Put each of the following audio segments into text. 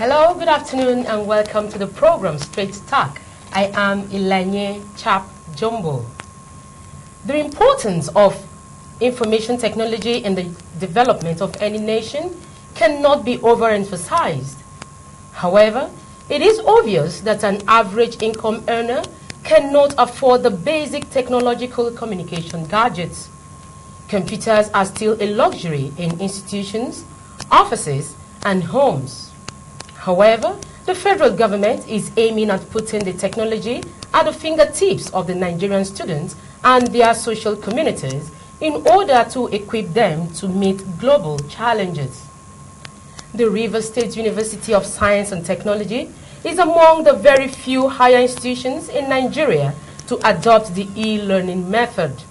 Hello, good afternoon, and welcome to the program Straight Talk. I am Ilanye Chap Jumbo. The importance of information technology in the development of any nation cannot be overemphasized. However, it is obvious that an average income earner cannot afford the basic technological communication gadgets. Computers are still a luxury in institutions, offices, and homes. However, the federal government is aiming at putting the technology at the fingertips of the Nigerian students and their social communities in order to equip them to meet global challenges. The Rivers State University of Science and Technology is among the very few higher institutions in Nigeria to adopt the e-learning method.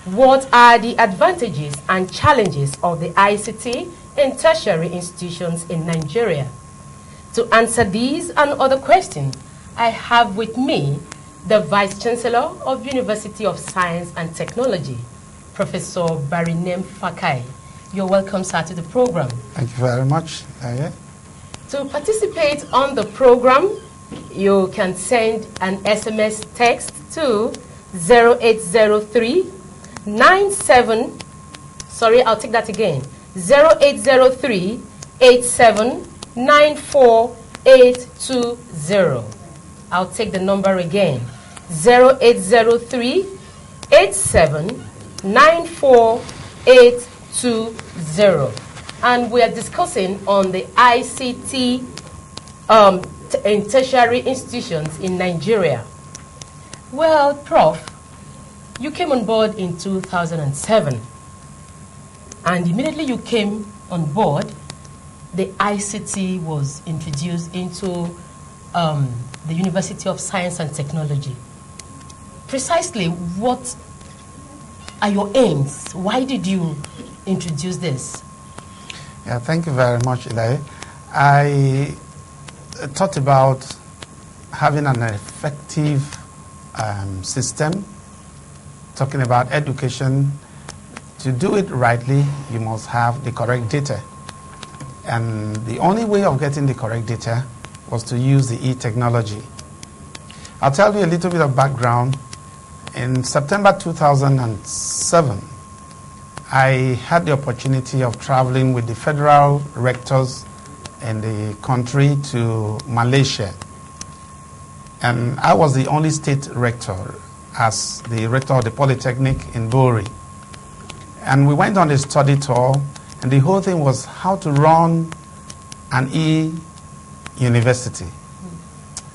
What are the advantages and challenges of the ICT in tertiary institutions in Nigeria? To answer these and other questions, I have with me the Vice Chancellor of University of Science and Technology, Professor Barineme Beke Fakae. You're welcome, sir, to the program. Thank you very much. To participate on the program, you can send an SMS text to 0803 97, sorry, I'll take that again, 0803 87 94820. I'll take the number again, 0803 87 94820. And we are discussing on the ICT in tertiary institutions in Nigeria. Well, Prof, you came on board in 2007, and immediately you came on board, the ICT was introduced into the University of Science and Technology. Precisely, what are your aims? Why did you introduce this? Yeah, thank you very much, Eli. I thought about having an effective system, talking about education. To do it rightly, you must have the correct data. And the only way of getting the correct data was to use the e-technology. I'll tell you a little bit of background. In September 2007, I had the opportunity of traveling with the federal rectors in the country to Malaysia. And I was the only state rector as the rector of the Polytechnic in Bori. And we went on a study tour, and the whole thing was how to run an e-university.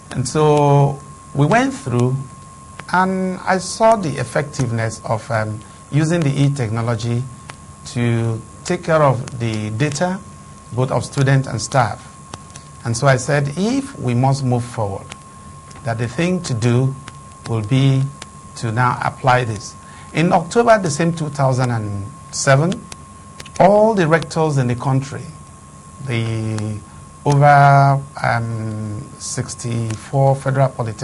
And so we went through, and I saw the effectiveness of using the e-technology to take care of the data, both of students and staff. And so I said, if we must move forward, that the thing to do will be to now apply this. In October the same 2007, all the rectors in the country, the over 64 federal and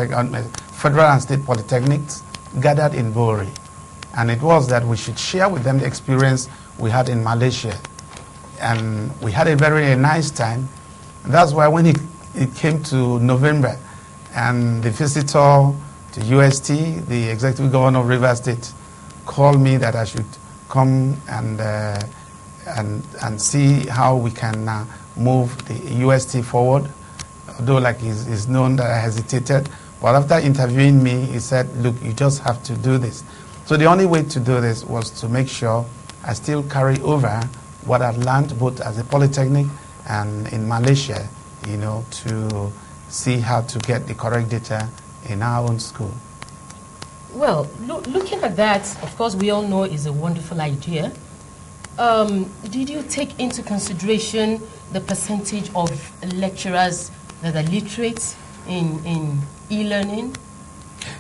state polytechnics gathered in Bori. And it was that we should share with them the experience we had in Malaysia. And we had a very nice time. And that's why when it came to November, and the visitor to UST, the executive governor of Rivers State, called me that I should come and see how we can move the UST forward. Although, like it's known that I hesitated, but after interviewing me, he said, look, you just have to do this. So the only way to do this was to make sure I still carry over what I've learned both as a Polytechnic and in Malaysia, you know, to see how to get the correct data in our own school. Well, looking at that, of course, we all know is a wonderful idea. Did you take into consideration the percentage of lecturers that are literate in e-learning?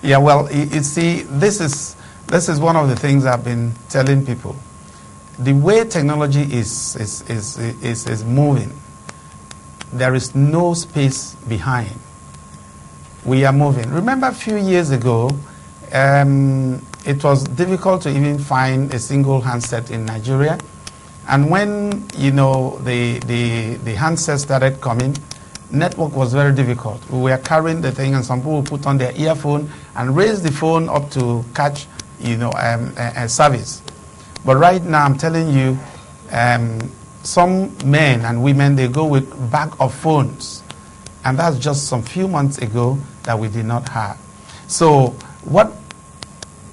Yeah, well, you see, this is one of the things I've been telling people. The way technology is moving, there is no space behind. We are moving. Remember a few years ago, it was difficult to even find a single handset in Nigeria. And when, you know, the handsets started coming, network was very difficult. We were carrying the thing, and some people put on their earphone and raise the phone up to catch, a service. But right now, I'm telling you, some men and women, they go with bag of phones. And that's just some few months ago that we did not have. So what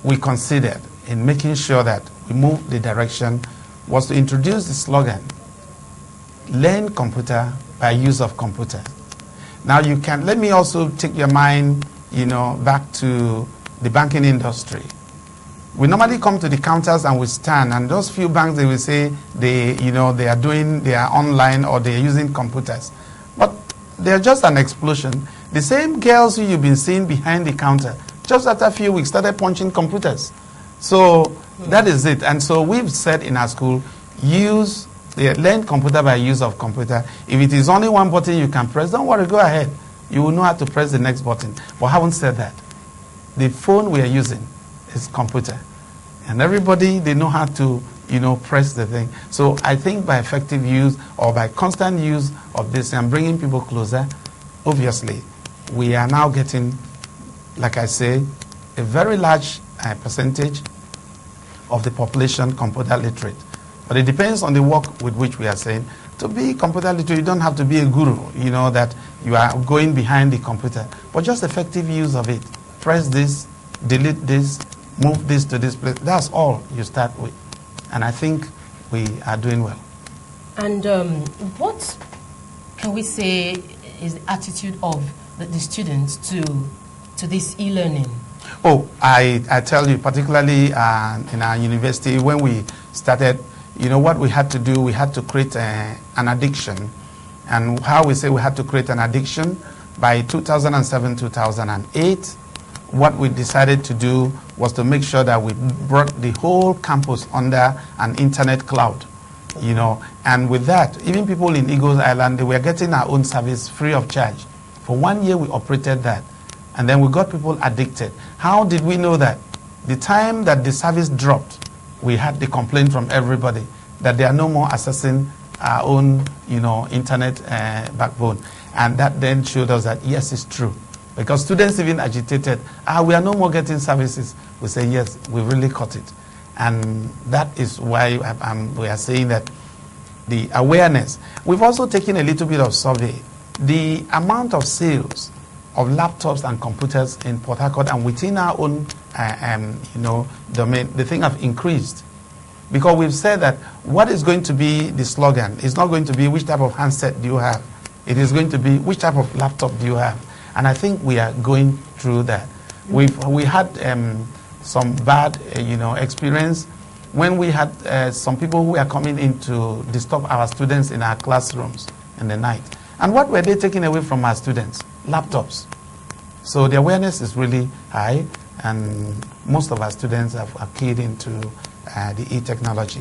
we considered in making sure that we move the direction was to introduce the slogan, learn computer by use of computer. Now let me also take your mind, back to the banking industry. We normally come to the counters and we stand, and those few banks, they will say they are online or they are using computers. But they are just an explosion. The same girls who you've been seeing behind the counter, just after a few weeks, started punching computers. So that is it. And so we've said in our school, learn computer by use of computer. If it is only one button you can press, don't worry, go ahead. You will know how to press the next button. But I haven't said that. The phone we are using is computer. And everybody, they know how to, press the thing. So I think by effective use or by constant use of this and bringing people closer, obviously, we are now getting, like I say, a very large percentage of the population computer literate. But it depends on the work with which we are saying. To be computer literate, you don't have to be a guru, that you are going behind the computer. But just effective use of it. Press this, delete this, move this to this place. That's all you start with. And I think we are doing well. And what can we say is the attitude of the students to this e-learning? Oh, I tell you, particularly in our university, when we started, what we had to do, we had to create an addiction. And how we say we had to create an addiction, by 2007, 2008, what we decided to do was to make sure that we brought the whole campus under an internet cloud, And with that, even people in Eagles Island, they were getting our own service free of charge. For 1 year, we operated that. And then we got people addicted. How did we know that? The time that the service dropped, we had the complaint from everybody that they are no more accessing our own, internet backbone. And that then showed us that, yes, it's true. Because students even agitated, we are no more getting services. We say, yes, we really caught it. And that is why we are saying that the awareness. We've also taken a little bit of survey. The amount of sales of laptops and computers in Port Harcourt and within our own, domain, the thing have increased. Because we've said that what is going to be the slogan is not going to be which type of handset do you have. It is going to be which type of laptop do you have. And I think we are going through that. We had some bad, experience when we had some people who were coming in to disturb our students in our classrooms in the night. And what were they taking away from our students? Laptops. So the awareness is really high, and most of our students are keyed into the e-technology.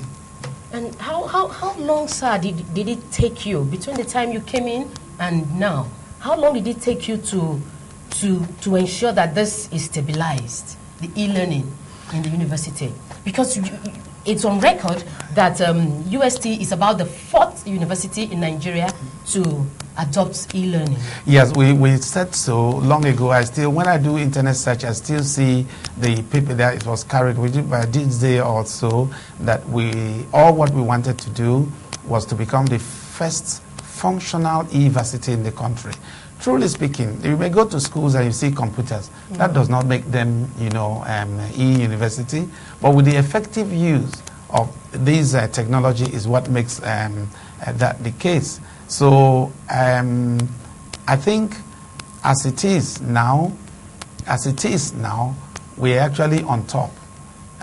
And how long, sir, did it take you between the time you came in and now? How long did it take you to ensure that this is stabilized, the e-learning in the university? Because it's on record that UST is about the 4th university in Nigeria to adopt e-learning. Yes, we said so long ago. When I do internet search, I still see the paper that it was carried. I did say also that what we wanted to do was to become the first functional e-university in the country. Truly speaking, you may go to schools and you see computers. Mm-hmm. That does not make them, e-university. But with the effective use of these technology is what makes that the case. So I think as it is now, we're actually on top.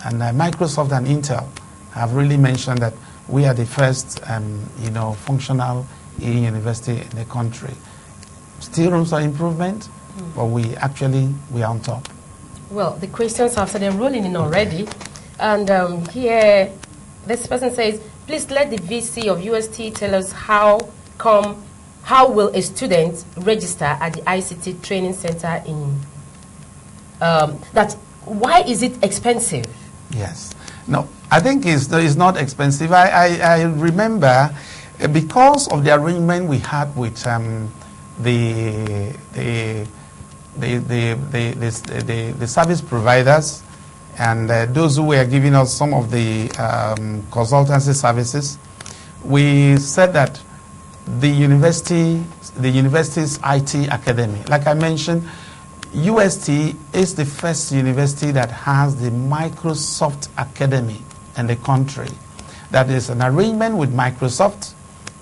And Microsoft and Intel have really mentioned that we are the first, functional e-university in the country. Still room for improvement, but we are on top. Well, the questions have started rolling in already. And here, this person says, please let the VC of UST tell us how will a student register at the ICT training center in, why is it expensive? Yes. No, I think it's not expensive. I remember because of the arrangement we had with the service providers and those who were giving us some of the consultancy services, we said that the university's IT academy, like I mentioned, UST is the first university that has the Microsoft Academy in the country. That is an arrangement with Microsoft,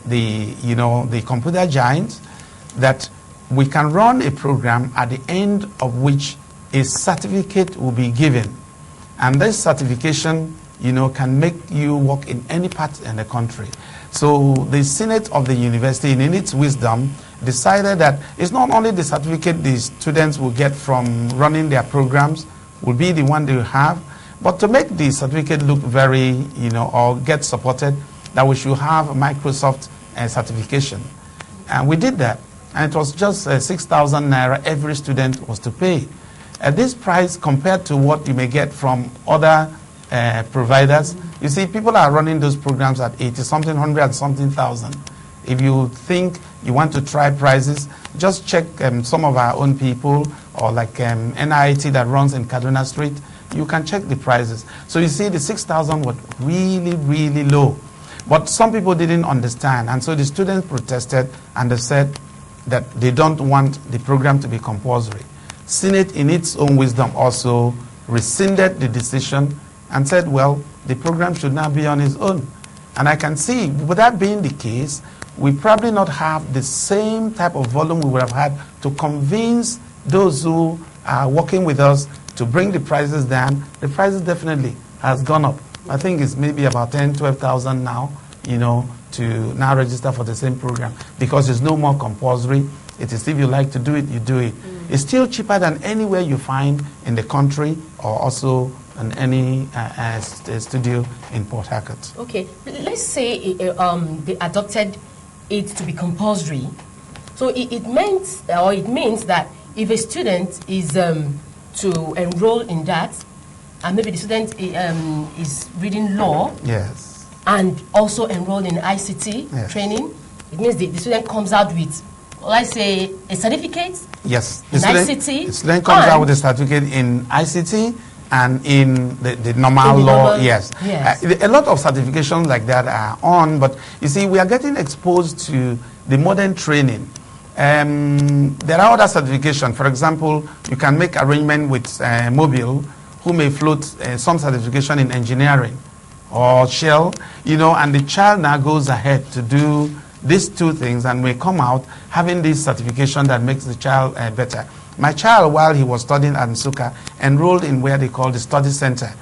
the computer giant, that we can run a program at the end of which a certificate will be given. And this certification, can make you work in any part in the country. So the Senate of the university, in its wisdom, decided that it's not only the certificate the students will get from running their programs will be the one they will have, but to make the certificate look very, or get supported, that we should have Microsoft certification. And we did that. And it was just 6,000 naira every student was to pay. At this price, compared to what you may get from other providers, you see, people are running those programs at 80-something, 100-something thousand. If you think you want to try prices, just check some of our own people, or like NIT that runs in Kaduna Street. You can check the prices. So you see, the 6,000 was really, really low. But some people didn't understand, and so the students protested, and they said that they don't want the program to be compulsory. Senate, in its own wisdom, also rescinded the decision and said, well, the program should now be on its own. And I can see, with that being the case, we probably not have the same type of volume we would have had to convince those who are working with us to bring the prices down. The prices definitely has gone up. I think it's maybe about 10,000-12,000 now, to now register for the same program, because it's no more compulsory. It is, if you like to do it, you do it. It's still cheaper than anywhere you find in the country, or also in any studio in Port Harcourt. Okay, let's say they adopted it to be compulsory. So it means that if a student is to enroll in that, and maybe the student is reading law, yes, and also enrolled in ICT training, it means the student comes out with, let's say, a certificate. Yes, in ICT. The student comes out with a certificate in ICT and in the normal law. Yes. A lot of certifications like that are on, but you see, we are getting exposed to the modern training. There are other certifications. For example, you can make arrangement with Mobile, who may float some certification in engineering or Shell, and the child now goes ahead to do these two things and may come out having this certification that makes the child better. My child, while he was studying at Nsukka, enrolled in where they call the study center.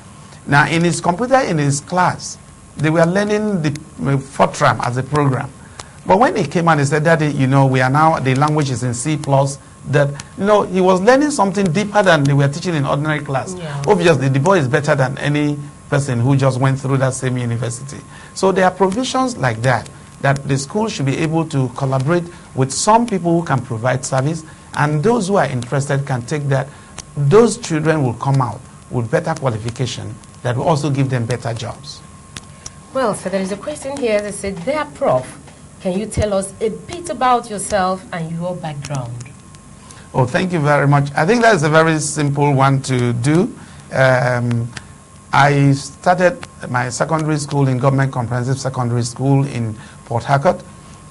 Now, in his computer, in his class, they were learning the Fortran as a program. But when he came and he said that, we are now, the language is in C++, that, he was learning something deeper than they were teaching in ordinary class. Yeah. Obviously, the boy is better than any person who just went through that same university. So there are provisions like that the school should be able to collaborate with some people who can provide service, and those who are interested can take that. Those children will come out with better qualification that will also give them better jobs. Well, so there is a question here that said, "Dear Prof, can you tell us a bit about yourself and your background?" Oh, thank you very much. I think that is a very simple one to do. I started my secondary school in Government Comprehensive Secondary School in Port Harcourt,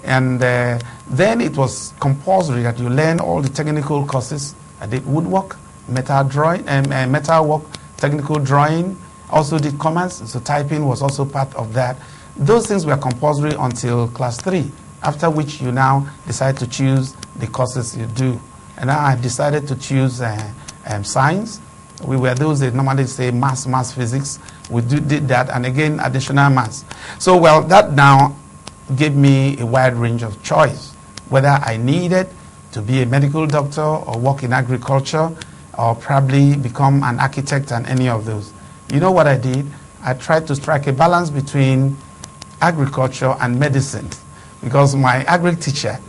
and then it was compulsory that you learn all the technical courses. I did woodwork, metal drawing, metal work, technical drawing. Also did commerce, so typing was also part of that. Those things were compulsory until class 3, after which you now decide to choose the courses you do. And now I decided to choose science. We were those that normally say mass physics. We did that, and again additional maths. So, well, that now gave me a wide range of choice, whether I needed to be a medical doctor or work in agriculture or probably become an architect and any of those. You know what I did? I tried to strike a balance between agriculture and medicine, because my agri teacher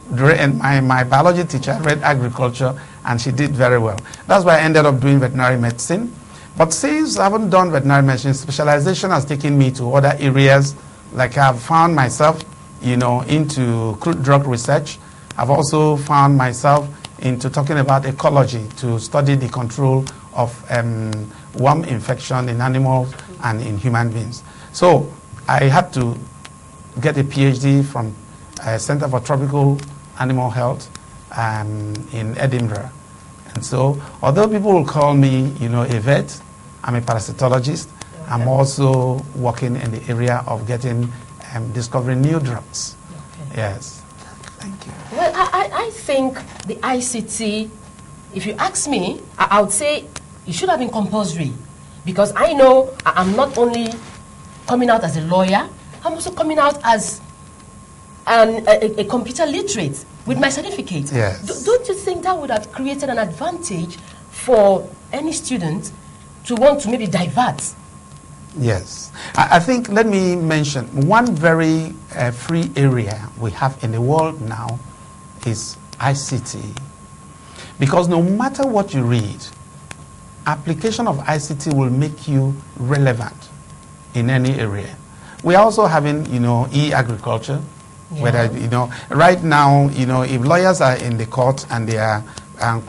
and my biology teacher read agriculture, and she did very well. That's why I ended up doing veterinary medicine. But since I haven't done veterinary medicine, specialization has taken me to other areas. Like I've found myself, into crude drug research, I've also found myself into talking about ecology to study the control of worm infection in animals and in human beings. So I had to get a PhD from Center for Tropical Animal Health in Edinburgh. And so, although people will call me, a vet, I'm a parasitologist. Okay. I'm also working in the area of discovering new drugs. Okay. Yes. Thank you. Well, I think the ICT, if you ask me, I would say it should have been compulsory, because I know I'm not only coming out as a lawyer, I'm also coming out as a computer literate with my certificate. Yes. Don't you think that would have created an advantage for any student to want to maybe divert? Yes. I think, let me mention, one very free area we have in the world now is ICT. Because no matter what you read, application of ICT will make you relevant in any area. We are also having, e-agriculture. Yeah. Whether, right now, if lawyers are in the court and they are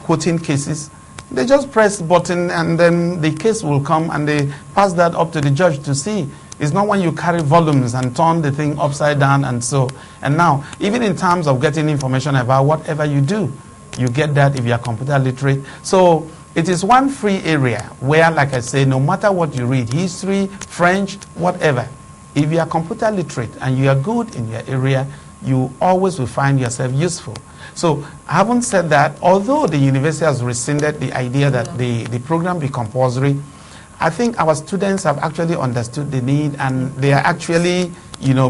quoting cases, they just press the button and then the case will come and they pass that up to the judge to see. It's not when you carry volumes and turn the thing upside down and so. And now, even in terms of getting information about whatever you do, you get that if you are computer literate. So it is one free area where, like I say, no matter what you read, history, French, whatever, if you are computer literate and you are good in your area, you always will find yourself useful. So, having said that, although the university has rescinded the idea that the program be compulsory, I think our students have actually understood the need and they are actually,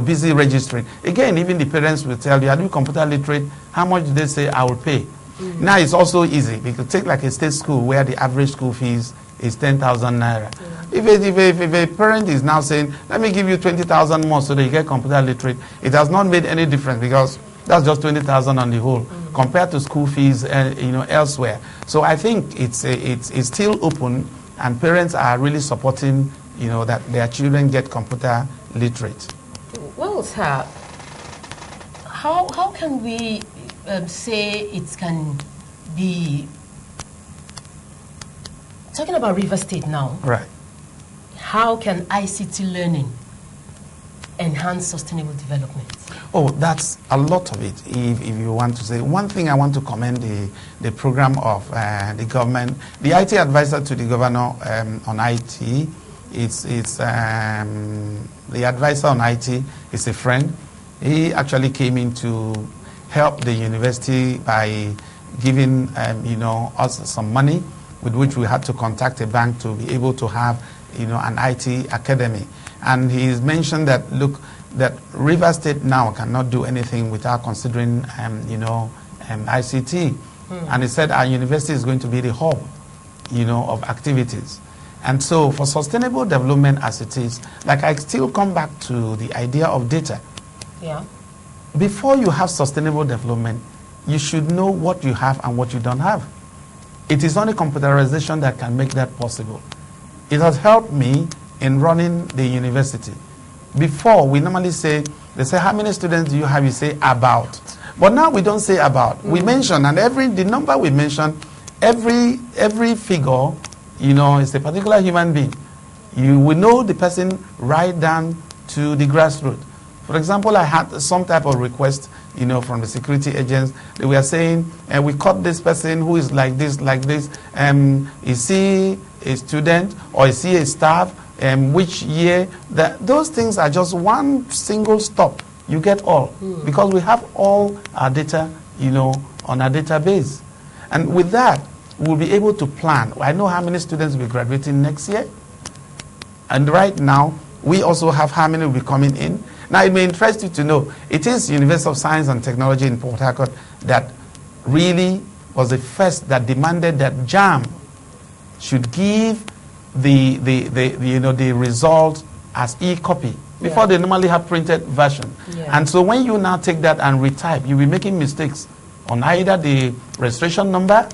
busy registering. Again, even the parents will tell you, are you computer literate? How much do they say I will pay? Mm-hmm. Now it's also easy. Because take like a state school where the average school fees is 10,000 naira. Yeah. If a parent is now saying, let me give you 20,000 more so that you get computer literate, it has not made any difference because that's just 20,000 on the whole compared to school fees, elsewhere. So I think it's still open, and parents are really supporting, that their children get computer literate. Well, sir, how can we say it can be? Talking about River State now. Right. How can ICT learning enhance sustainable development? Oh, that's a lot of it, if you want to say. One thing I want to commend the program of the government. The IT advisor to the governor on IT, it's the advisor on IT is a friend. He actually came in to help the university by giving us some money, with which we had to contact a bank to be able to have an IT academy. And he's mentioned that, look, that River State now cannot do anything without considering ICT. And he said our university is going to be the hub of activities. And so for sustainable development as it is, like I still come back to the idea of data. Yeah. Before you have sustainable development, you should know what you have and what you don't have. It is only computerization that can make that possible. It has helped me in running the university. Before, we normally say, they say, how many students do you have? You say, about. But now we don't say about. We mention, and the number we mention, every figure, is a particular human being. You will know the person right down to the grassroots. For example, I had some type of request, from the security agents. They were saying, we caught this person who is like this. Is he a student or is he a staff? Which year? Those things are just one single stop. You get all. Because we have all our data, on our database. And with that, we'll be able to plan. I know how many students will be graduating next year. And right now, we also have how many will be coming in. Now, it may interest you to know, it is University of Science and Technology in Port Harcourt that really was the first that demanded that JAM should give the result as e-copy. Before they normally have printed version. Yeah. And so when you now take that and retype, you'll be making mistakes on either the registration number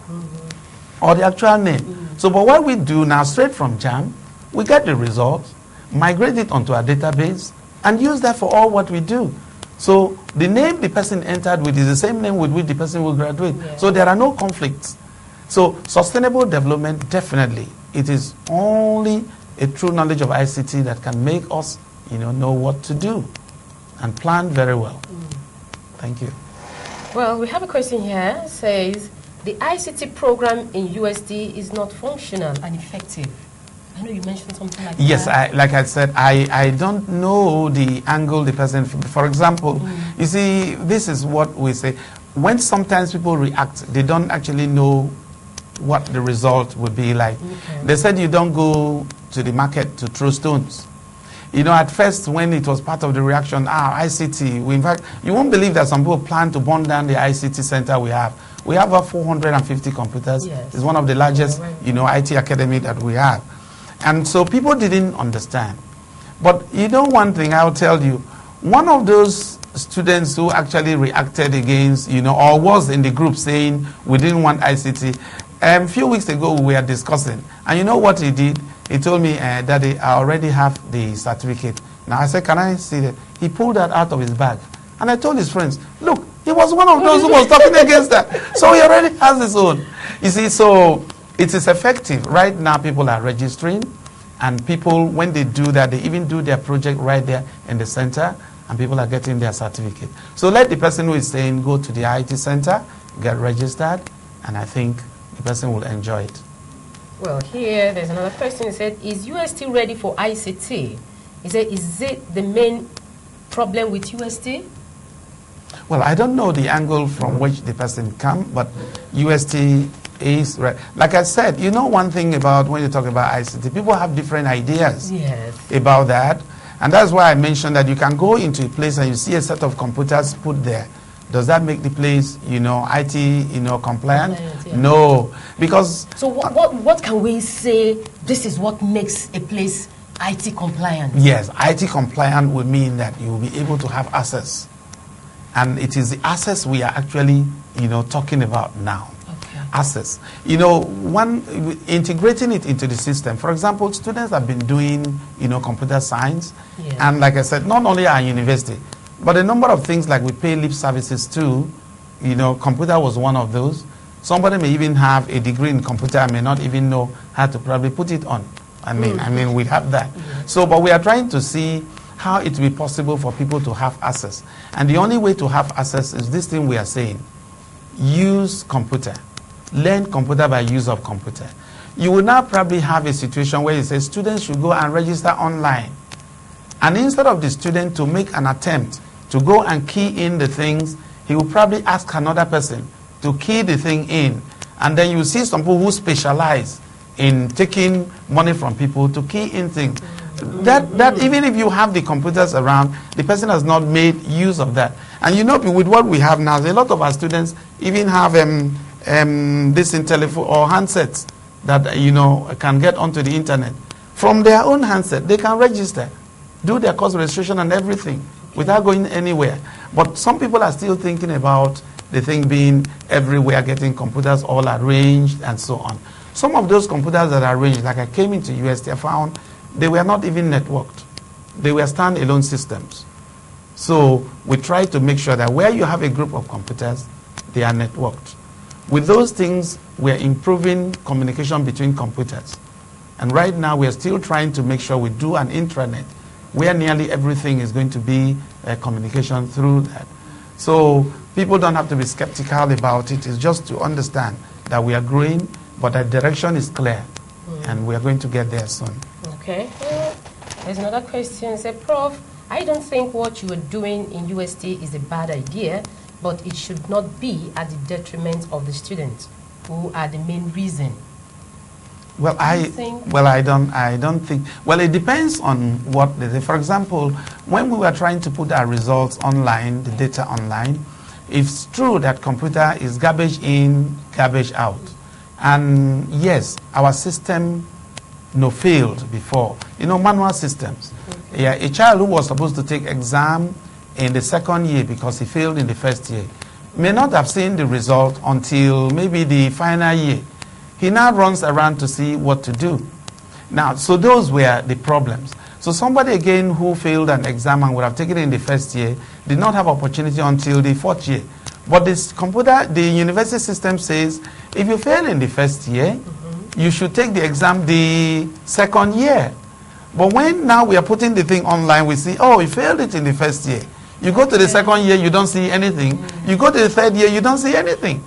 or the actual name. So, but what we do now, straight from JAM, we get the results, migrate it onto our database, and use that for all what we do. So the name the person entered with is the same name with which the person will graduate. Yeah. So there are no conflicts. So sustainable development, definitely, it is only a true knowledge of ICT that can make us, know what to do and plan very well. Thank you. Well, we have a question here. It says, the ICT program in UST is not functional and effective. I know you mentioned something like yes, that. like I said, I don't know the angle the person, for example, you see, this is what we say. When sometimes people react, they don't actually know what the result would be like. Okay. They said you don't go to the market to throw stones. At first when it was part of the reaction, ICT, in fact, you won't believe that some people plan to burn down the ICT center we have. We have about 450 computers. Yes. It's one of the largest, IT academy that we have. And so people didn't understand. But one thing I'll tell you, one of those students who actually reacted against, or was in the group saying we didn't want ICT, a few weeks ago we were discussing, and you know what he did? He told me, Daddy, I already have the certificate. Now I said, can I see that? He pulled that out of his bag. And I told his friends, look, he was one of those who was talking against that. So he already has his own. You see, so it is effective. Right now people are registering, and people, when they do that, they even do their project right there in the center, and people are getting their certificate. So let the person who is saying go to the IT center, get registered, and I think the person will enjoy it. Well, here there's another question. He said, is UST ready for ICT? He said, is it the main problem with UST? Well, I don't know the angle from which the person come, but UST is right. Like I said, one thing about when you talk about ICT, people have different ideas about that. And that's why I mentioned that you can go into a place and you see a set of computers put there. Does that make the place, IT, compliant? Yeah. No, because... So what can we say, this is what makes a place IT compliant? Yes, IT compliant would mean that you will be able to have access. And it is the access we are actually, talking about now. Okay. Access. Integrating it into the system. For example, students have been doing, computer science. Yeah. And like I said, not only our university, but a number of things like we pay lip services to, computer was one of those. Somebody may even have a degree in computer and may not even know how to probably put it on. I mean, we have that. So, but we are trying to see how it will be possible for people to have access. And the only way to have access is this thing we are saying. Use computer. Learn computer by use of computer. You will now probably have a situation where you say students should go and register online. And instead of the student to make an attempt to go and key in the things, he will probably ask another person to key the thing in. And then you see some people who specialize in taking money from people to key in things. That even if you have the computers around, the person has not made use of that. And with what we have now, a lot of our students even have this in telephone or handsets that can get onto the internet. From their own handset, they can register, do their course registration and everything without going anywhere. But some people are still thinking about the thing being everywhere, getting computers all arranged and so on. Some of those computers that are arranged, like I came into UST, I found they were not even networked. They were standalone systems. So we try to make sure that where you have a group of computers, they are networked. With those things, we're improving communication between computers. And right now, we're still trying to make sure we do an intranet where nearly everything is going to be communication through that. So people don't have to be skeptical about it. It's just to understand that we are growing, but the direction is clear, and we are going to get there soon. Okay. There's another question. Say, Prof, I don't think what you are doing in UST is a bad idea, but it should not be at the detriment of the students, who are the main reason. Well, I don't think. Well, it depends on what they say. For example, when we were trying to put our results online, the data online, it's true that computer is garbage in, garbage out. And yes, our system failed before. Manual systems. Okay. Yeah, a child who was supposed to take exam in the second year because he failed in the first year may not have seen the result until maybe the final year. He now runs around to see what to do. Now, so those were the problems. So somebody again who failed an exam and would have taken it in the first year did not have opportunity until the fourth year. But the university system says if you fail in the first year, you should take the exam the second year. But when now we are putting the thing online, we see, oh, you failed it in the first year. You go to the second year, you don't see anything. You go to the third year, you don't see anything.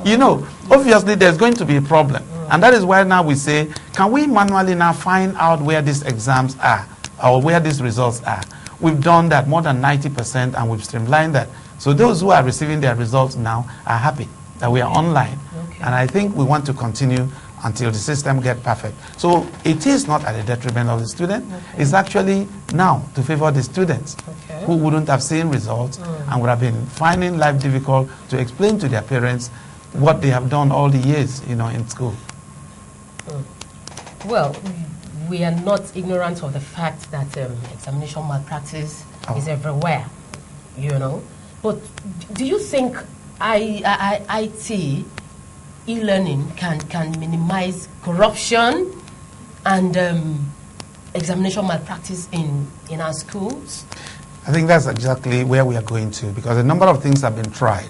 You know, obviously there's going to be a problem. And that is why now we say, can we manually now find out where these exams are or where these results are? We've done that more than 90% and we've streamlined that. So those who are receiving their results now are happy that we are online. And I think we want to continue until the system gets perfect. So it is not at the detriment of the student. It's actually now to favor the students who wouldn't have seen results and would have been finding life difficult to explain to their parents what they have done all the years, you know, in school. Well, we are not ignorant of the fact that examination malpractice is everywhere, you know. But do you think IT e-learning can minimize corruption and examination malpractice in our schools? I think that's exactly where we are going to, because a number of things have been tried.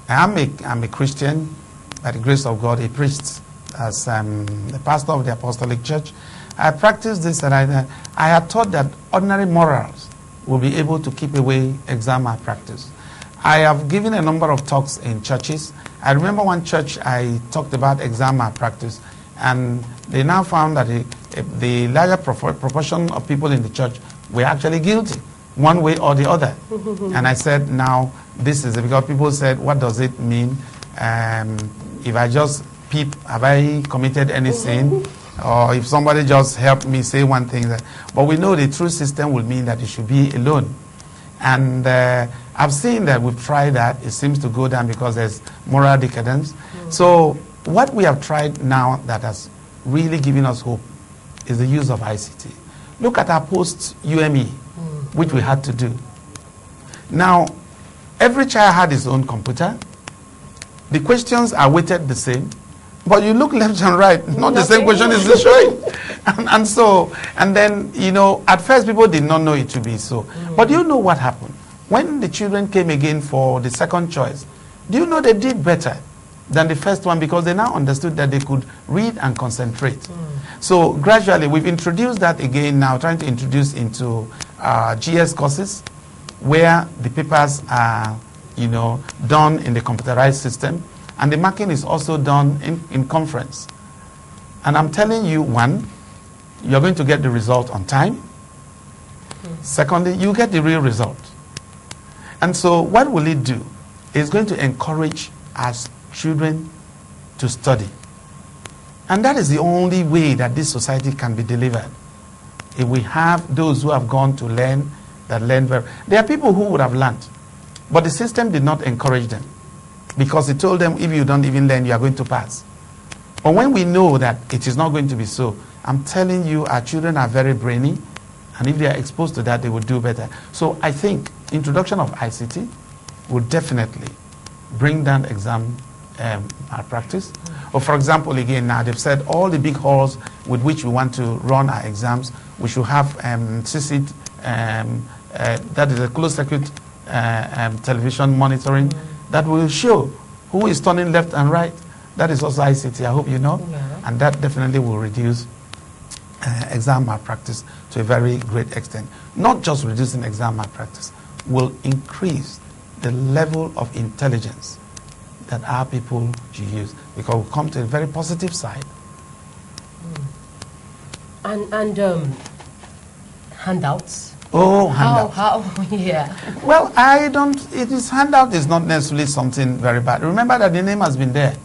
I'm a Christian, by the grace of God, a priest, as the pastor of the Apostolic Church. I practiced this, and I had thought that ordinary morals will be able to keep away exam malpractice. I have given a number of talks in churches. I remember one church I talked about exam malpractice, and they now found that the larger proportion of people in the church were actually guilty, one way or the other. And I said, now, this is because people said, what does it mean? If I just peep, have I committed any sin? Or if somebody just helped me say one thing. But we know the true system will mean that it should be alone. And I've seen that we've tried that. It seems to go down because there's moral decadence. So what we have tried now that has really given us hope is the use of ICT. Look at our post-UME, which we had to do. Now, every child had his own computer. The questions are weighted the same. But you look left and right, not the same question is showing. And then, you know, at first people did not know it to be so. But you know what happened? When the children came again for the second choice, do you know they did better than the first one because they now understood that they could read and concentrate. So gradually we've introduced that again now, trying to introduce into GS courses where the papers are, you know, done in the computerized system. And the marking is also done in conference. And I'm telling you, one, you're going to get the result on time. Secondly, you get the real result. And so what will it do? It's going to encourage us children to study. And that is the only way that this society can be delivered. If we have those who have gone to learn, that learn very. There are people who would have learned, but the system did not encourage them. Because it told them, if you don't even learn, you are going to pass. But when we know that it is not going to be so, I'm telling you, our children are very brainy, and if they are exposed to that, they will do better. So I think introduction of ICT will definitely bring down exam malpractice. Or for example, again, now they've said all the big halls with which we want to run our exams, we should have CCT, that is a closed circuit television monitoring, that will show who is turning left and right. That is also ICT, I hope you know. And that definitely will reduce exam malpractice to a very great extent. Not just reducing exam malpractice, will increase the level of intelligence that our people should use, because we'll come to a very positive side. And handouts. Oh, handout. How, yeah. Well, handout is not necessarily something very bad. Remember that the name has been there,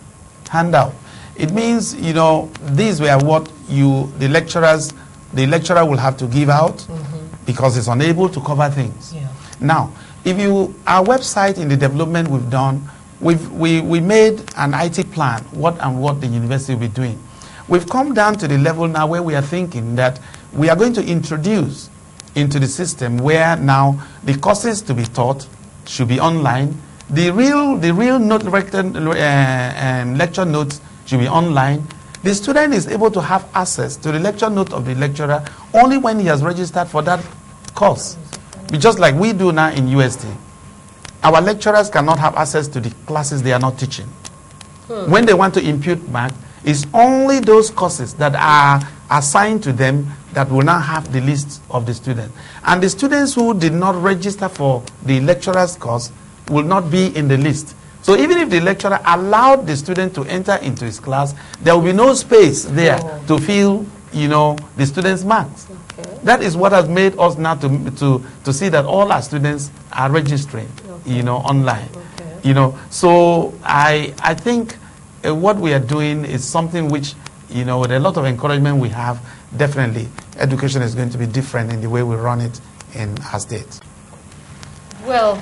handout. It means, you know, these were what the lecturer will have to give out because it's unable to cover things. Yeah. Now, our website in the development we've done, we made an IT plan, what the university will be doing. We've come down to the level now where we are thinking that we are going to introduce into the system where now the courses to be taught should be online. The real lecture notes should be online. The student is able to have access to the lecture note of the lecturer only when he has registered for that course. Just like we do now in UST. Our lecturers cannot have access to the classes they are not teaching. When they want to impute mark, it's only those courses that are assigned to them that will now have the list of the students. And the students who did not register for the lecturer's course will not be in the list. So even if the lecturer allowed the student to enter into his class, there will be no space there to fill, the students' marks. Okay. That is what has made us now to see that all our students are registering, online. Okay. So I think what we are doing is something which, with a lot of encouragement we have, definitely education is going to be different in the way we run it in our state. Well,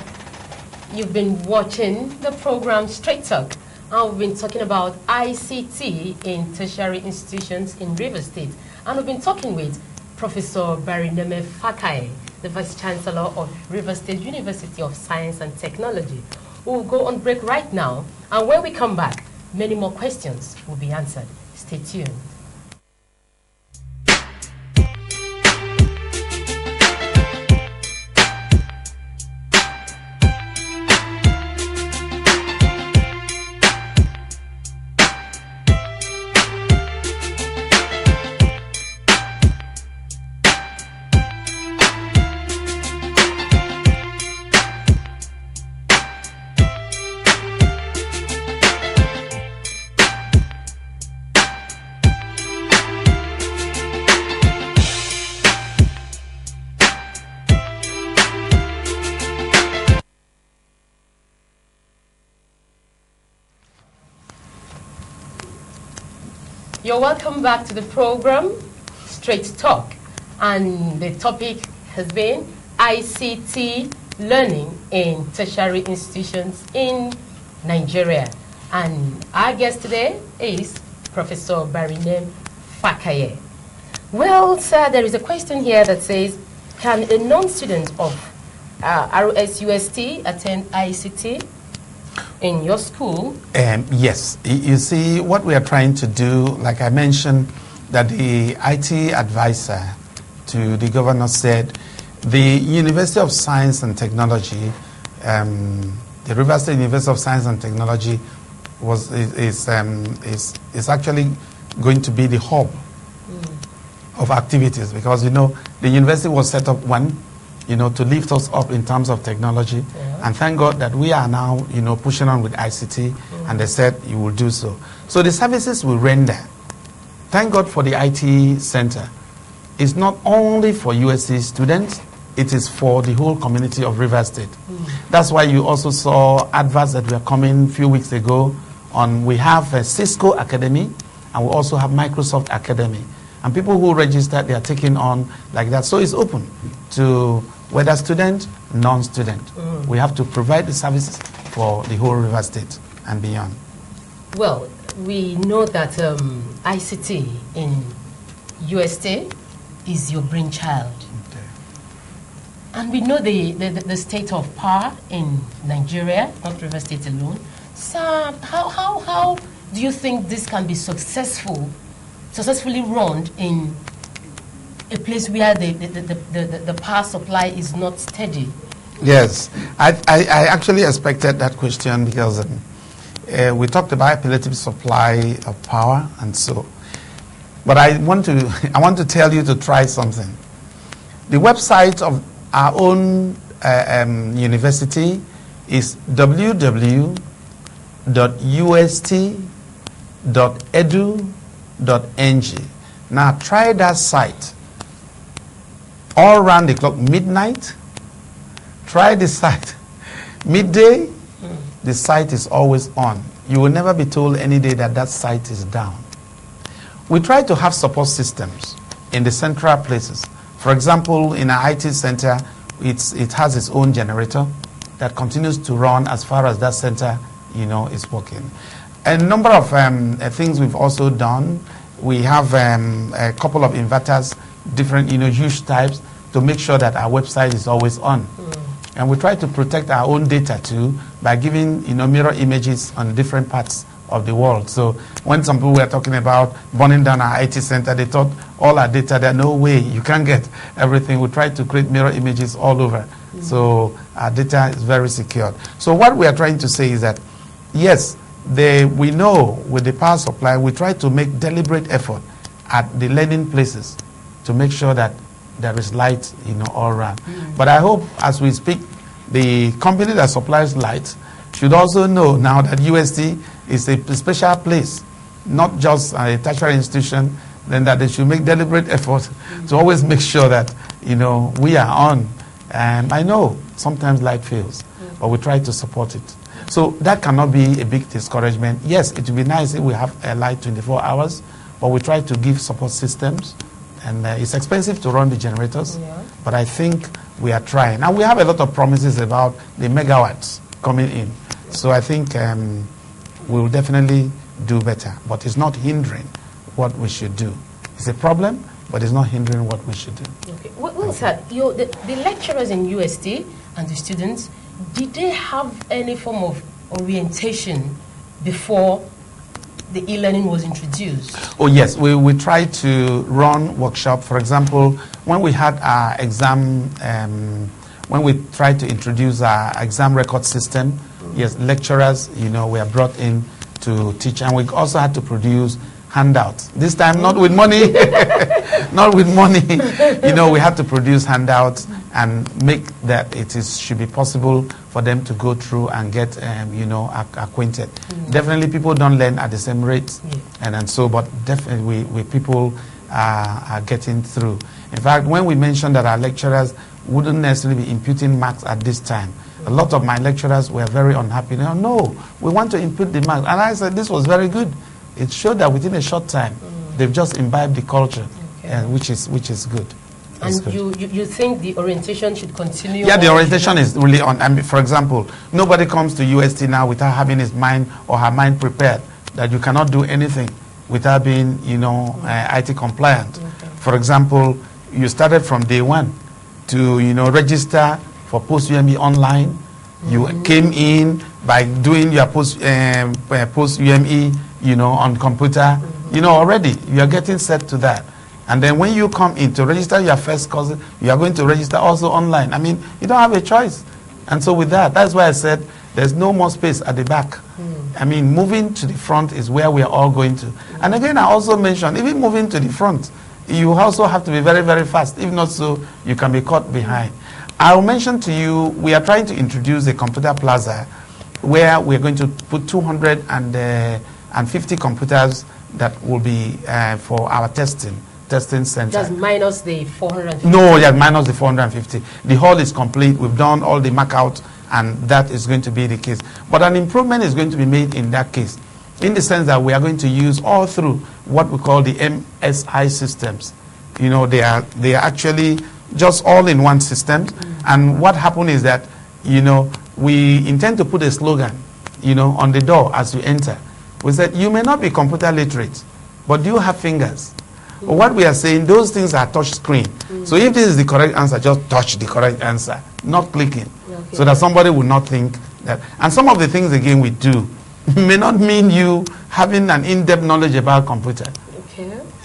you've been watching the program Straight Talk, and we've been talking about ICT in tertiary institutions in Rivers State. And we've been talking with Professor Barineme Beke Fakae, the Vice Chancellor of Rivers State University of Science and Technology. We'll go on break right now, and when we come back, many more questions will be answered. Stay tuned. You're welcome back to the program, Straight Talk, and the topic has been ICT learning in tertiary institutions in Nigeria. And our guest today is Professor Barineme Fakae. Well, sir, there is a question here that says, can a non-student of RSUST attend ICT in your school? Yes. You see, what we are trying to do, like I mentioned, that the IT advisor to the governor said the University of Science and Technology, the Rivers State University of Science and Technology is actually going to be the hub of activities, because, the university was set up to lift us up in terms of technology. And thank God that we are now, pushing on with ICT, and they said you will do so. So the services we render, thank God for the IT center. It's not only for USC students, it is for the whole community of Rivers State. That's why you also saw adverts that were coming a few weeks ago on, we have a Cisco Academy, and we also have Microsoft Academy. And people who register, they are taking on like that. So it's open to whether student, non-student. We have to provide the services for the whole River State and beyond. Well, we know that ICT in UST is your brainchild. Okay. And we know the state of power in Nigeria, not River State alone. So how do you think this can be successfully run in a place where the power supply is not steady? Yes, I actually expected that question, because we talked about palliative supply of power and so. But I want to tell you to try something. The website of our own university is www.ust.edu.ng. Now try that site all around the clock, midnight. Try the site midday. The site is always on. You will never be told any day that that site is down. We try to have support systems in the central places. For example, in our IT center, it has its own generator that continues to run as far as that center, is working. A number of things we've also done. We have a couple of inverters, different, huge types, to make sure that our website is always on. And we try to protect our own data too by giving, mirror images on different parts of the world. So when some people were talking about burning down our IT center, they thought all our data, there's no way, you can't get everything. We try to create mirror images all over. So our data is very secure. So what we are trying to say is that, yes, we know with the power supply, we try to make deliberate effort at the learning places to make sure that there is light, all around. But I hope as we speak, the company that supplies light should also know now that UST is a special place, not just a tertiary institution, then that they should make deliberate effort to always make sure that, we are on. And I know sometimes light fails, but we try to support it. So that cannot be a big discouragement. Yes, it would be nice if we have a light 24 hours, but we try to give support systems. And it's expensive to run the generators, but I think we are trying. And we have a lot of promises about the megawatts coming in. So I think we will definitely do better, but it's not hindering what we should do. It's a problem, but it's not hindering what we should do. Okay. Well, sir, the lecturers in UST and the students, did they have any form of orientation before the e-learning was introduced? Oh yes, we tried to run workshop. For example, when we had our exam, when we tried to introduce our exam record system, yes, lecturers, were brought in to teach, and we also had to produce handouts. This time, not with money, not with money. We had to produce handouts and make that should be possible for them to go through and get, acquainted. Definitely, people don't learn at the same rate, and so, but definitely, we people are getting through. In fact, when we mentioned that our lecturers wouldn't necessarily be imputing marks at this time, a lot of my lecturers were very unhappy. No, we want to impute the marks, and I said this was very good. It showed that within a short time, they've just imbibed the culture, which is good. And you think the orientation should continue? Yeah, the orientation is really on. I mean, for example, nobody comes to UST now without having his mind or her mind prepared that you cannot do anything without being, IT compliant. For example, you started from day one to, register for post-UME online. You came in by doing your post-UME, on computer. Already you are getting set to that. And then when you come in to register your first course, you are going to register also online. I mean, you don't have a choice. And so with that's why I said there's no more space at the back. I mean, moving to the front is where we are all going to. And again, I also mentioned, even moving to the front, you also have to be very, very fast. If not so, you can be caught behind. I'll mention to you, we are trying to introduce a computer plaza where we're going to put 250 computers that will be for our testing center. Just minus the 450? No, yeah, minus the 450. The hall is complete. We've done all the mark out, and that is going to be the case. But an improvement is going to be made in that case, in the sense that we are going to use all through what we call the MSI systems. They are actually just all in one system. And what happened is that, we intend to put a slogan, on the door as you enter. We said, you may not be computer literate, but do you have fingers? But what we are saying, those things are touch screen. So if this is the correct answer, just touch the correct answer, not clicking. So that somebody will not think that. And some of the things, again, we do may not mean you having an in-depth knowledge about computer.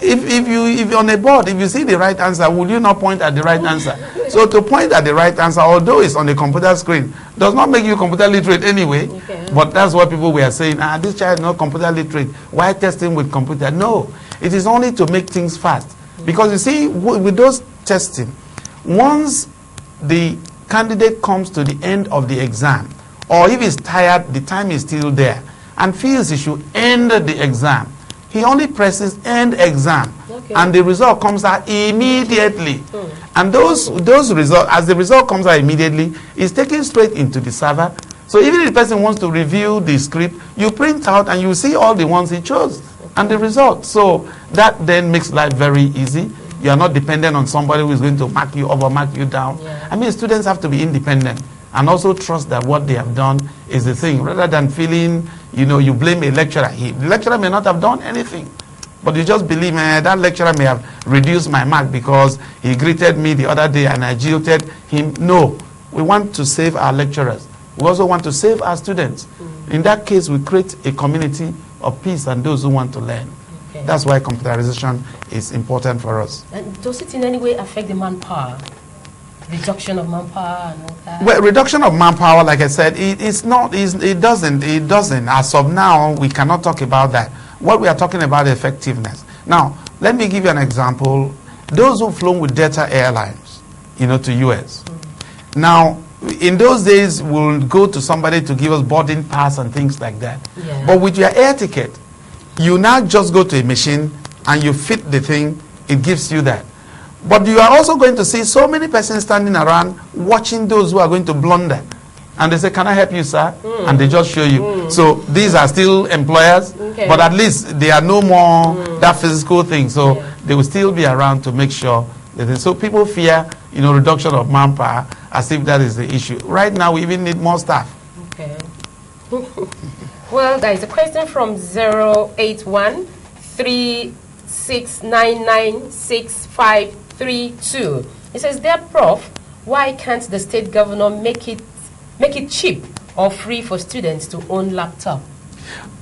If you're on a board, if you see the right answer, will you not point at the right answer? So to point at the right answer, although it's on the computer screen, does not make you computer literate anyway. But that's what people were saying, this child is not computer literate. Why testing with computer? No, it is only to make things fast. Because you see, with those testing, once the candidate comes to the end of the exam, or if he's tired, the time is still there, and feels he should end the exam, he only presses end exam, and the result comes out immediately. And those results, as the result comes out immediately, is taken straight into the server. So even if the person wants to review the script, you print out and you see all the ones he chose and the result. So that then makes life very easy. You are not dependent on somebody who is going to mark you up or mark you down. I mean, students have to be independent and also trust that what they have done is the thing, rather than feeling, you blame a lecturer. The lecturer may not have done anything, but you just believe, that lecturer may have reduced my mark because he greeted me the other day and I jilted him. No, we want to save our lecturers. We also want to save our students. In that case, we create a community of peace and those who want to learn. Okay. That's why computerization is important for us. And does it in any way affect the manpower? Reduction of manpower and all that? Well, reduction of manpower, like I said, it doesn't. As of now, we cannot talk about that. What we are talking about is effectiveness. Now, let me give you an example. Those who flown with Delta Airlines, to US. Now, in those days, we'll go to somebody to give us boarding pass and things like that. Yeah. But with your air ticket, you now just go to a machine and you fit the thing, it gives you that. But you are also going to see so many persons standing around watching those who are going to blunder. And they say, can I help you, sir? And they just show you. So these are still employers, but at least they are no more that physical thing. So they will still be around to make sure that so people fear, reduction of manpower as if that is the issue. Right now, we even need more staff. Okay. Well, there is a question from 081-3699-6532. It says, "Dear Prof, why can't the state governor make it cheap or free for students to own laptop?"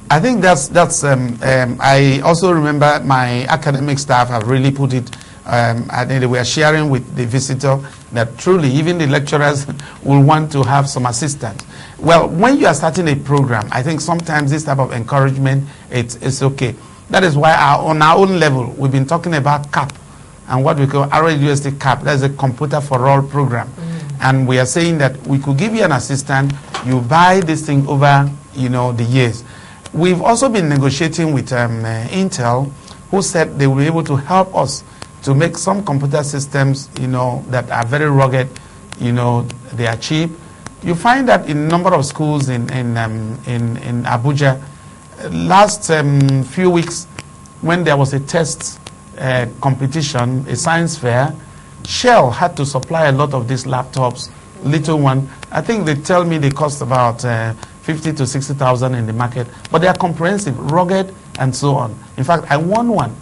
I think that's I also remember my academic staff have really put it, and they were sharing with the visitor that truly even the lecturers will want to have some assistance. Well, when you are starting a program, I think sometimes this type of encouragement, it's okay. That is why on our own level, we've been talking about CAP and what we call RUSD CAP. That's a Computer for All program. And we are saying that we could give you an assistant, you buy this thing over, the years. We've also been negotiating with Intel, who said they will be able to help us to make some computer systems, that are very rugged, they are cheap. You find that in a number of schools in Abuja, last few weeks, when there was a test competition, a science fair, Shell had to supply a lot of these laptops, little one. I think they tell me they cost about 50 to 60,000 in the market, but they are comprehensive, rugged, and so on. In fact, I won one.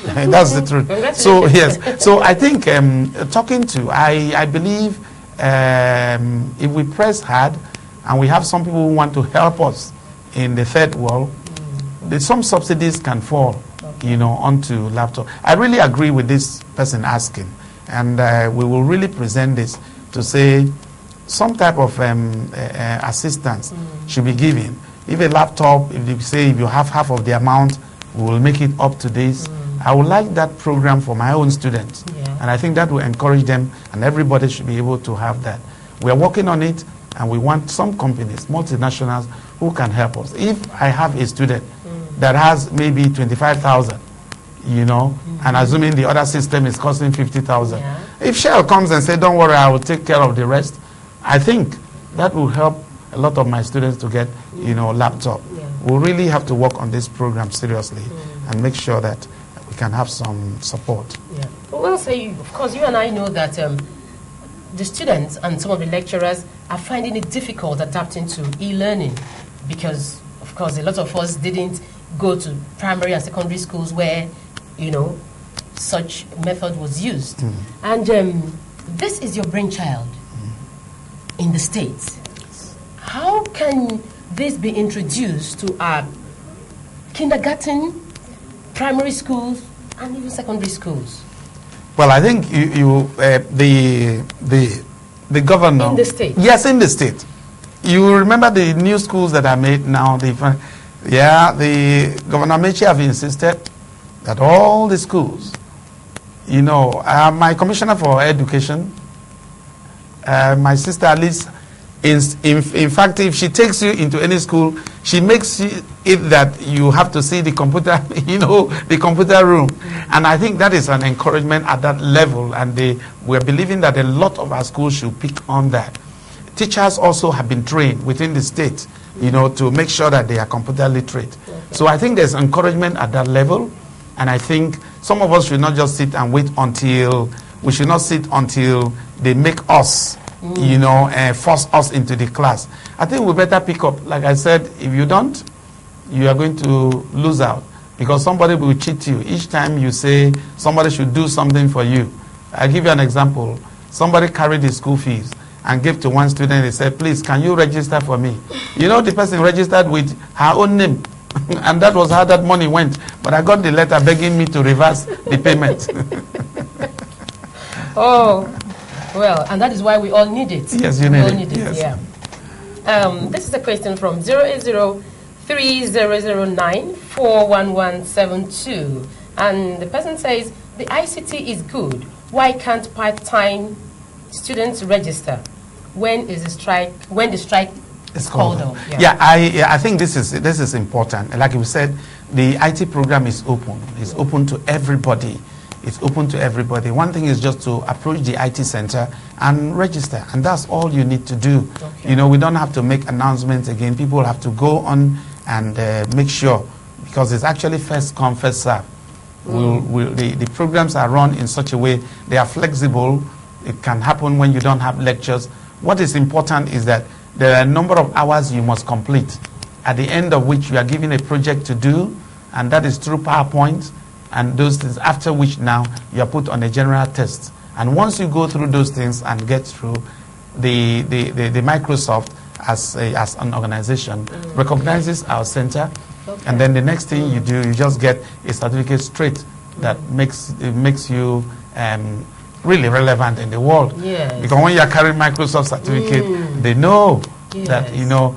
That's the truth. So yes, so I think I believe if we press hard and we have some people who want to help us in the third world, some subsidies can fall, onto laptop. I really agree with this person asking, and we will really present this to say some type of assistance should be given. If a laptop, if you have half of the amount, we will make it up to this. I would like that program for my own students. And I think that will encourage them, and everybody should be able to have that. We are working on it, and we want some companies, multinationals, who can help us. If I have a student that has maybe 25,000, and assuming the other system is costing 50,000, if Shell comes and says, don't worry, I will take care of the rest, I think that will help a lot of my students to get, laptop. We'll really have to work on this program seriously and make sure that we can have some support. Well, of course, you and I know that the students and some of the lecturers are finding it difficult adapting to e-learning because, of course, a lot of us didn't go to primary and secondary schools where, such method was used. And this is your brainchild in the States. How can this be introduced to our kindergarten, primary schools, and even secondary schools? Well, I think the governor in the state. Yes, in the state. You remember the new schools that are made now. The Governor Mechi have insisted that all the schools, my commissioner for education, my sister Alice, in fact, if she takes you into any school, she makes it that you have to see the computer, the computer room. And I think that is an encouragement at that level. And we're believing that a lot of our schools should pick on that. Teachers also have been trained within the state, to make sure that they are computer literate. So I think there's encouragement at that level. And I think some of us should not just sit and wait until they make us, force us into the class. I think we better pick up. Like I said, if you don't, you are going to lose out because somebody will cheat you. Each time you say somebody should do something for you. I'll give you an example. Somebody carried the school fees and gave to one student. He said, please, can you register for me? The person registered with her own name. And that was how that money went. But I got the letter begging me to reverse the payment. Oh, well, and that is why we all need it. Yes, you need it. Yes. Yeah. This is a question from 0803009-41172. And the person says, the ICT is good. Why can't part-time students register? When is the strike? When the strike is called off? Yeah, I think this is important. Like we said, the IT program is open. It's open to everybody. It's open to everybody. One thing is just to approach the IT center and register, and that's all you need to do. Okay. You know, we don't have to make announcements again. People have to go on and make sure, because it's actually first come, first serve. The programs are run in such a way, they are flexible. It can happen when you don't have lectures. What is important is that there are a number of hours you must complete, at the end of which you are given a project to do, and that is through PowerPoint, and those things, after which now you are put on a general test. And once you go through those things and get through, the Microsoft as an organization recognizes our center, and then the next thing you do, you just get a certificate straight that makes you really relevant in the world. Yes. Because when you are carrying Microsoft certificate, they know that you know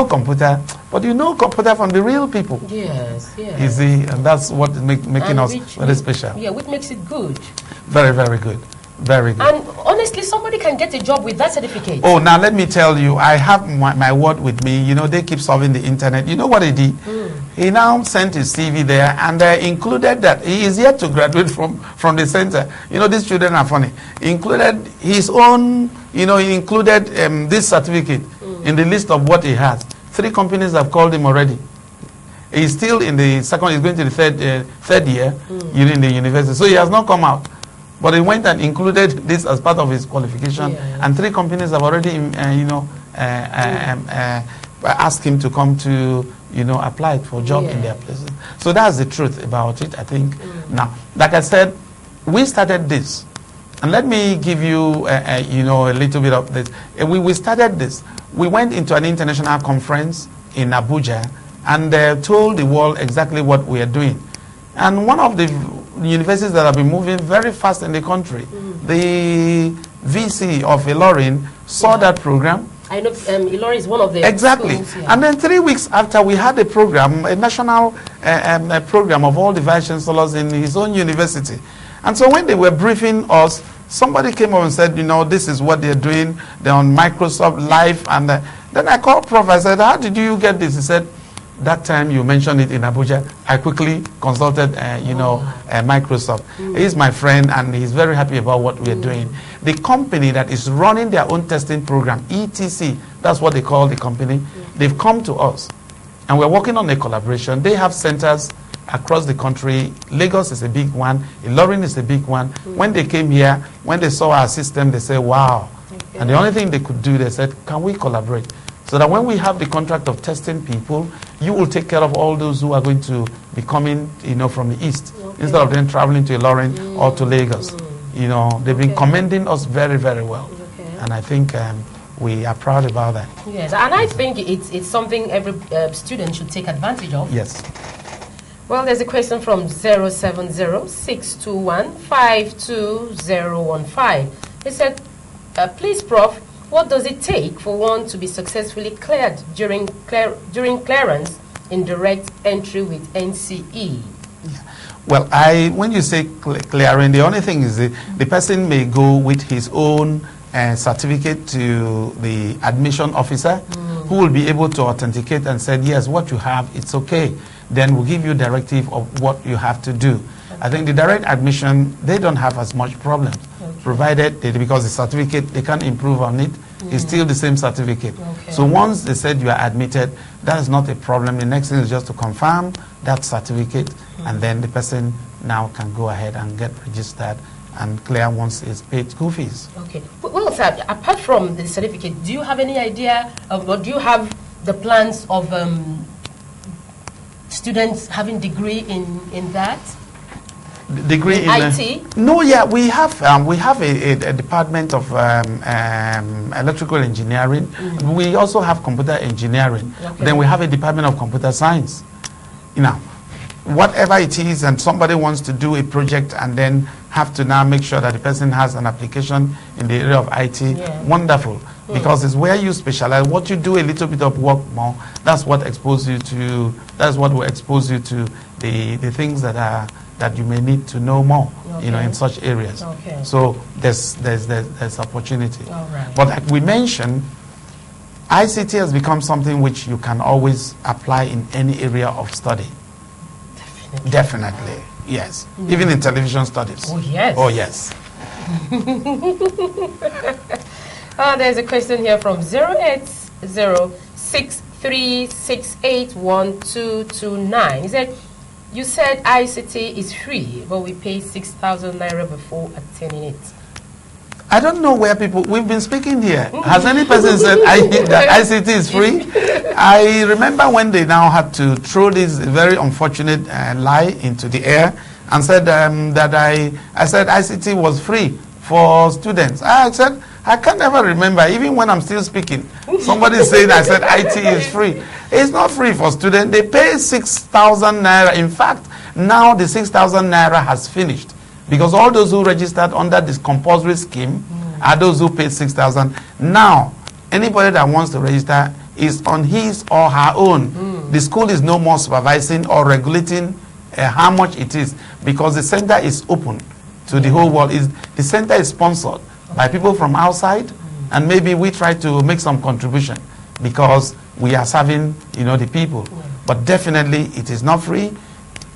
computer, but you know computer from the real people. Yes, yes. You see, and that's what is making us very special. Yeah, which makes it good. Very, very good. Very good. And honestly, somebody can get a job with that certificate. Oh, now let me tell you, I have my word with me. You know, they keep solving the internet. You know what he did? He now sent his CV there, and included that he is yet to graduate from the center. You know, these children are funny. He included his own, you know, he included this certificate in the list of what he has. 3 companies have called him already. He's still in the second, he's going to the third year in the university. So he has not come out. But he went and included this as part of his qualification, and 3 companies have already, asked him to come to, apply for a job in their places. So that's the truth about it, I think. Now, like I said, we started this, and let me give you, a little bit of this. We started this. We went into an international conference in Abuja and told the world exactly what we are doing. And one of the universities that have been moving very fast in the country, the VC of Ilorin saw that program. I know Ilorin is one of the exactly schools, and then 3 weeks after, we had a program, a national a program of all the Vice Chancellors in his own university. And so when they were briefing us, somebody came up and said, this is what they're doing. They're on Microsoft Live. And then I called Prof. I said, how did you get this? He said, that time you mentioned it in Abuja, I quickly consulted, Microsoft. He's my friend, and he's very happy about what we're doing. The company that is running their own testing program, ETC, that's what they call the company, they've come to us, and we're working on a collaboration. They have centers across the country. Lagos is a big one. Ilorin is a big one. When they came here, when they saw our system, they said, wow. Okay. And the only thing they could do, they said, can we collaborate? So that when we have the contract of testing people, you will take care of all those who are going to be coming, from the east, instead of them traveling to Ilorin or to Lagos. They've been commending us very, very well. And I think we are proud about that. Yes, and I think it's something every student should take advantage of. Yes. Well, there's a question from 070-621-52015. He said, please, Prof, what does it take for one to be successfully cleared during clearance in direct entry with NCE? Yeah. Well, when you say clearing, the only thing is the person may go with his own certificate to the admission officer, who will be able to authenticate and say, yes, what you have, it's okay. Then we'll give you directive of what you have to do. I think the direct admission, they don't have as much problems, provided because the certificate, they can't improve on it. It's still the same certificate. So once they said you are admitted, that is not a problem. The next thing is just to confirm that certificate, and then the person now can go ahead and get registered and clear once it's paid school fees. Okay. Well, sir, apart from the certificate, do you have any idea of, or do you have the plans of students having degree in that? Degree in IT? No, yeah, we have a department of electrical engineering. We also have computer engineering. Then we have a department of computer science. whatever it is, and somebody wants to do a project and then have to now make sure that the person has an application in the area of IT, wonderful. Because it's where you specialize. What you do a little bit of work more, that's what exposes you to, that's what will expose you to the things that you may need to know more, in such areas. So there's opportunity. But like we mentioned, ICT has become something which you can always apply in any area of study. Definitely, yes. Even in television studies. Oh, yes. Oh, yes. There's a question here from 08063681229. He said, you said ICT is free, but we pay 6,000 naira before attending it. I don't know where people, we've been speaking here. Has any person said that ICT is free? I remember when they now had to throw this very unfortunate lie into the air and said that I said ICT was free for students. I said, I can't ever remember, even when I'm still speaking. Somebody said I said IT is free. It's not free for students. They pay 6,000 naira. In fact, now the 6,000 naira has finished. Because all those who registered under this compulsory scheme are those who paid 6,000. Now, anybody that wants to register is on his or her own. The school is no more supervising or regulating how much it is, because the center is open to the whole world. The center is sponsored by people from outside, and maybe we try to make some contribution because we are serving, the people. But definitely, it is not free.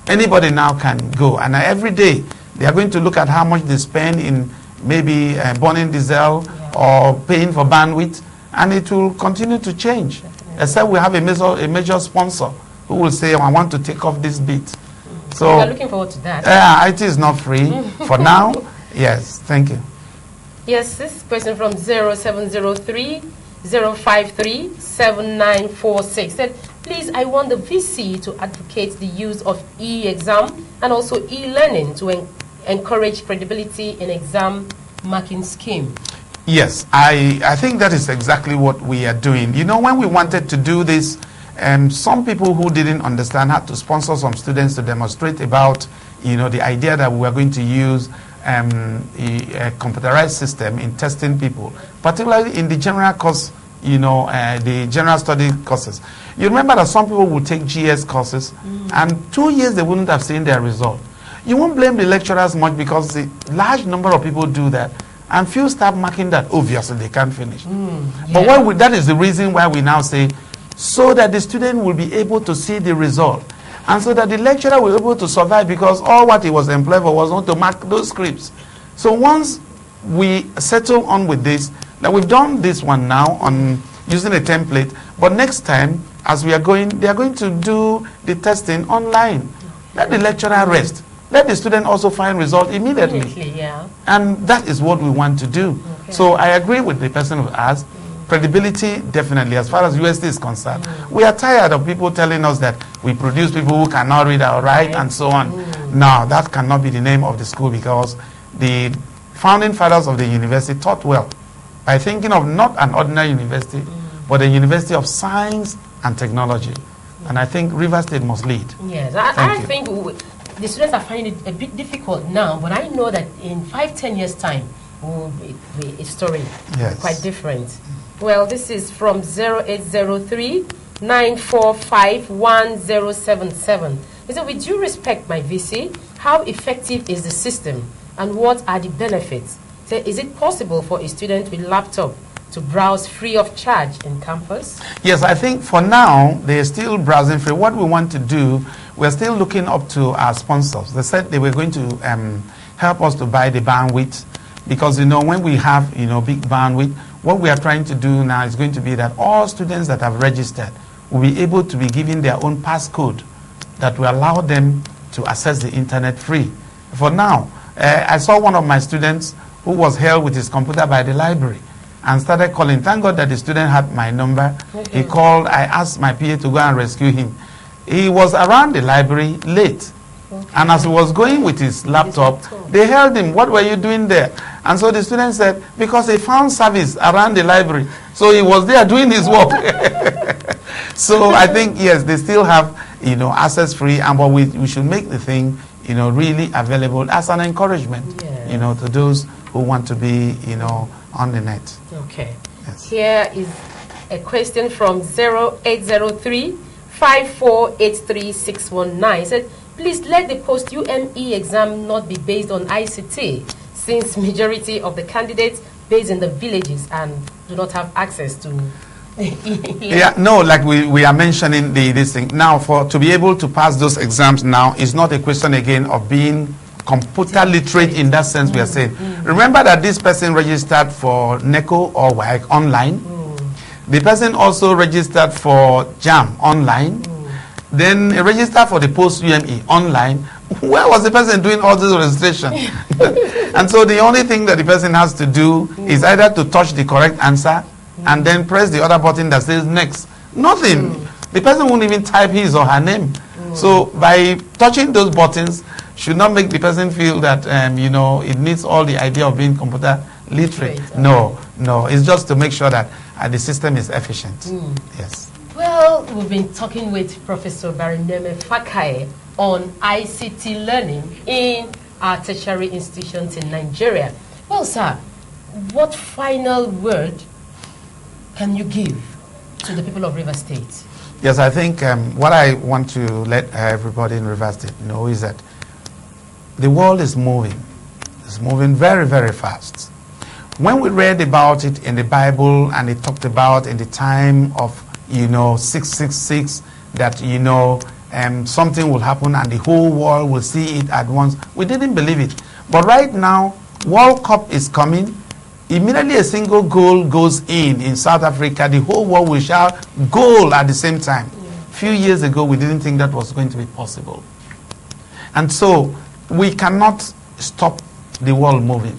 Anybody now can go, and every day they are going to look at how much they spend in maybe burning diesel or paying for bandwidth, and it will continue to change. Except we have a major sponsor who will say, I want to take off this bit. So we are looking forward to that. IT is not free for now. Yes, thank you. Yes, this question from 0703-053-7946 said, please, I want the VC to advocate the use of e-exam and also e-learning to encourage credibility in exam marking scheme. Yes, I think that is exactly what we are doing. When we wanted to do this, some people who didn't understand had to sponsor some students to demonstrate about, the idea that we were going to use a computerized system in testing people, particularly in the general course, the general study courses. You remember that some people would take GS courses, and 2 years they wouldn't have seen their result. You won't blame the lecturers much because the large number of people do that, and few start marking that obviously they can't finish. But that is the reason why we now say, so that the student will be able to see the result, and so that the lecturer will be able to survive, because all what he was employed for was not to mark those scripts. So once we settle on with this, now we've done this one now on using a template, but next time as we are going, they are going to do the testing online. Let the lecturer rest. Let the student also find result immediately. And that is what we want to do. So I agree with the person who asked. Credibility, definitely, as far as UST is concerned. We are tired of people telling us that we produce people who cannot read or write and so on. No, that cannot be the name of the school, because the founding fathers of the university taught well by thinking of not an ordinary university, but a university of science and technology. And I think River State must lead. Yes, I think the students are finding it a bit difficult now, but I know that in 5-10 years' time, will be a story quite different. Well, this is from 0803-945-1077. He said, with due respect, my VC, how effective is the system and what are the benefits? So is it possible for a student with laptop to browse free of charge in campus? Yes, I think for now, they're still browsing free. What we want to do, we're still looking up to our sponsors. They said they were going to help us to buy the bandwidth, because, when we have, big bandwidth, what we are trying to do now is going to be that all students that have registered will be able to be given their own passcode that will allow them to access the internet free. For now, I saw one of my students who was held with his computer by the library and started calling. Thank God that the student had my number. He called. I asked my PA to go and rescue him. He was around the library late. And as he was going with his laptop, they held him. What were you doing there? And so the student said, because he found service around the library. So he was there doing his work. So I think, yes, they still have, access free, and but we should make the thing, really available as an encouragement, Yeah. to those who want to be, on the net. Okay. Yes. Here is a question from 0803 5483619. It said, please let the post-UME exam not be based on ICT, since majority of the candidates based in the villages and do not have access to Yeah, no, like we are mentioning this thing. Now, to be able to pass those exams now is not a question again of being computer literate in that sense we are saying. Remember that this person registered for NECO or WAEC online. The person also registered for JAM online. Then he registered for the post-UME online. Where was the person doing all this registration? And so the only thing that the person has to do is either to touch the correct answer and then press the other button that says next. Nothing. The person won't even type his or her name. So by touching those buttons should not make the person feel that it needs all the idea of being computer literate. No, it's just to make sure that the system is efficient. Yes. Well, we've been talking with Professor Barineme Fakae on ICT learning in our tertiary institutions in Nigeria. Well, sir, what final word can you give to the people of River State? Yes, I think what I want to let everybody in River State know is that the world is moving. It's moving very, very fast. When we read about it in the Bible and it talked about in the time of 666 that something will happen and the whole world will see it at once, we didn't believe it. But right now, World Cup is coming. Immediately a single goal goes in South Africa, the whole world will shout goal at the same time. A few years ago, we didn't think that was going to be possible. And so we cannot stop the world moving.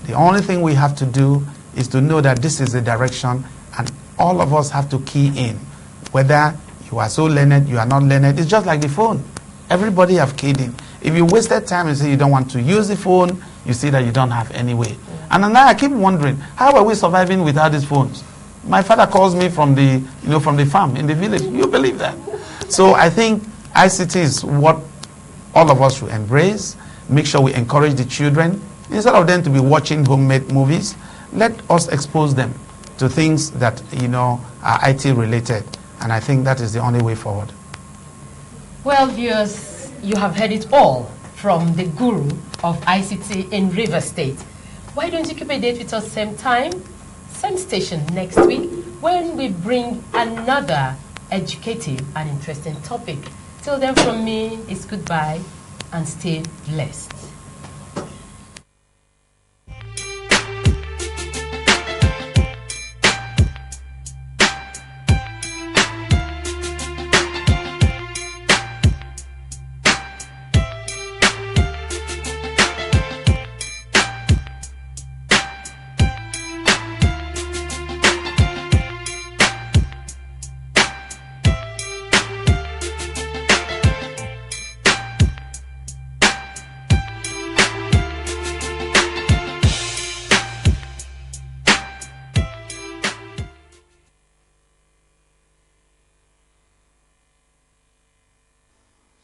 The only thing we have to do is to know that this is the direction, and all of us have to key in. Whether you are so learned, you are not learned, it's just like the phone. Everybody have keyed in. If you wasted time and say you don't want to use the phone, you see that you don't have any way. And now I keep wondering, how are we surviving without these phones? My father calls me from the farm in the village. You believe that? So I think ICT is what all of us should embrace. Make sure we encourage the children. Instead of them to be watching homemade movies, let us expose them to things that are IT related. And I think that is the only way forward. Well, viewers, you have heard it all from the guru of ICT in River State. Why don't you keep a date with us same time, same station next week when we bring another educative and interesting topic. Till then, from me, it's goodbye and stay blessed.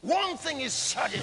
One thing is certain,